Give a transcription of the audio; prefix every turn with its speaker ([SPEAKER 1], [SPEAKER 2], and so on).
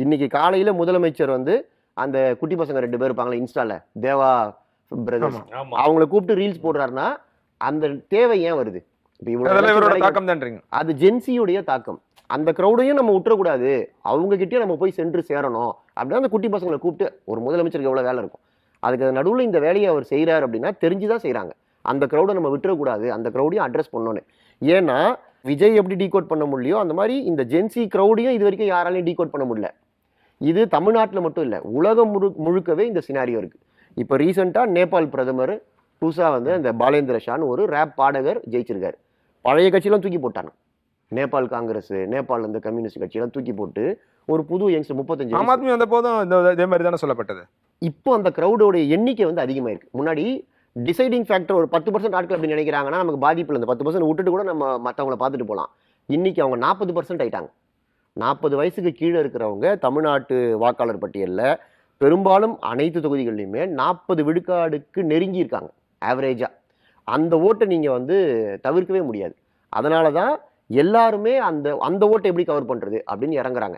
[SPEAKER 1] இன்னைக்கு காலையில முதலமைச்சர் வந்து அந்த குட்டி பசங்க 2 பேர் இருப்பாங்களே இன்ஸ்டால தேவா பிரதர்ஸ், அவங்கள கூப்பிட்டு ரீல்ஸ் போடுறாருன்னா அந்த தேவை ஏன் வருது? அது ஜென்சியுடைய தாக்கம். அந்த கிரௌடையும் நம்ம விட்டுறக்கூடாது, அவங்க கிட்டே நம்ம போய் சென்று சேரணும் அப்படின்னா அந்த குட்டி பசங்களை கூப்பிட்டு ஒரு முதலமைச்சருக்கு எவ்வளவு வேலை இருக்கும். அதுக்கு நடுவில் இந்த வேலையை அவர் செய்யறாரு அப்படின்னா தெரிஞ்சுதான் செய்யறாங்க. அந்த கிரௌடை நம்ம விட்டுறக்கூடாது, அந்த கிரௌடையும் அட்ரஸ் பண்ணணும். ஏன்னா விஜய் எப்படி டீகோட் பண்ண முடியலையோ அந்த மாதிரி இந்த ஜென்சி கிரௌடையும் இது வரைக்கும் யாராலையும் டீகோட் பண்ண முடியல. இது தமிழ்நாட்டில் மட்டும் இல்லை, உலகம் முழுக்கவே இந்த சினாரியோ இருக்கு. இப்போ ரீசெண்டாக நேபாள் பிரதமர் புதுசா வந்து அந்த பாலேந்திர ஷான்னு ஒரு ரேப் பாடகர் ஜெயிச்சிருக்காரு. பழைய கட்சியெல்லாம் தூக்கி போட்டாங்க. நேபாள் காங்கிரஸ், நேபாள் இந்த கம்யூனிஸ்ட் கட்சியெல்லாம் தூக்கி போட்டு ஒரு புது யங்ஸ்டர் 35
[SPEAKER 2] ஆம் ஆத்மி வந்த போதும் இதே மாதிரி தானே சொல்லப்பட்டது.
[SPEAKER 1] இப்போ அந்த கிரௌடோட எண்ணிக்கை வந்து அதிகமாயிருக்கு. முன்னாடி டிசைடிங் ஃபேக்டர் ஒரு 10% ஆட்கள் அப்படி நினைக்கிறாங்கன்னா நமக்கு பாதிப்பு இல்லை, 10% விட்டுட்டு கூட நம்ம மற்றவங்களை பார்த்துட்டு போகலாம். இன்னைக்கு அவங்க 40% ஆயிட்டாங்க. 40 வயசுக்கு கீழே இருக்கிறவங்க தமிழ்நாட்டு வாக்காளர் பட்டியலில் பெரும்பாலும் அனைத்து தொகுதிகள்லையுமே 40 விழுக்காடுக்கு நெருங்கி இருக்காங்க ஆவரேஜா. அந்த ஓட்டை நீங்க வந்து தவிர்க்கவே முடியாது. அதனால தான் எல்லாருமே அந்த ஓட்டை எப்படி கவர் பண்றது அப்படின்னு இறங்குறாங்க.